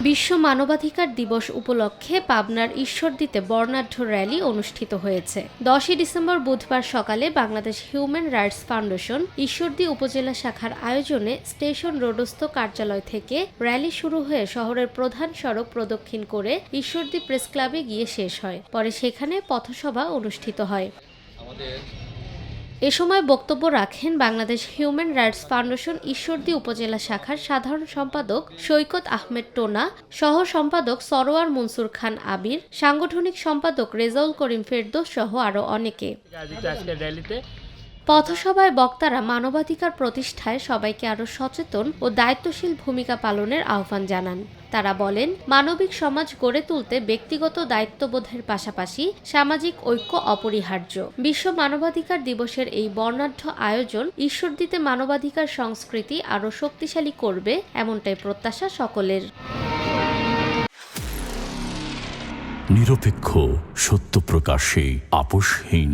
বিশ্ব মানবাধিকার দিবস উপলক্ষে পাবনার ঈশ্বরদীতে বর্ণাঢ্য র্যালি অনুষ্ঠিত হয়েছে। 10 ডিসেম্বর বুধবার সকালে Bangladesh human rights foundation Ishwardi উপজেলা শাখার আয়োজনে স্টেশন রোডস্থ কার্যালয় থেকে র্যালি শুরু হয়ে শহরের প্রধান সড়ক প্রদক্ষিণ করে ঈশ্বরদী প্রেস ক্লাবে গিয়ে শেষ হয়। পরে সেখানে পথসভা অনুষ্ঠিত হয়। এ সময় বক্তব্য রাখেন Bangladesh human rights foundation Ishwardi উপজেলা শাখার সাধারণ সম্পাদক সৈকত আহমেদ টোনা, সহ সম্পাদক সরোয়ার মনসুর খান আবির, সাংগঠনিক সম্পাদক রেজাউল করিম ফেরদৌস সহ আরও অনেকে। পথসভায় বক্তারা মানবাধিকার প্রতিষ্ঠায় সবাইকে আরও সচেতন ও দায়িত্বশীল ভূমিকা পালনের আহ্বান জানান। তারা বলেন, মানবিক সমাজ গড়ে তুলতে ব্যক্তিগত দায়িত্ববোধের পাশাপাশি সামাজিক ঐক্য অপরিহার্য। বিশ্ব মানবাধিকার দিবসের এই বর্ণাঢ্য আয়োজন ঈশ্বরদীতে মানবাধিকার সংস্কৃতি আরও শক্তিশালী করবে, এমনটাই প্রত্যাশা সকলের। নিরপেক্ষ, সত্য প্রকাশে আপোষহীন।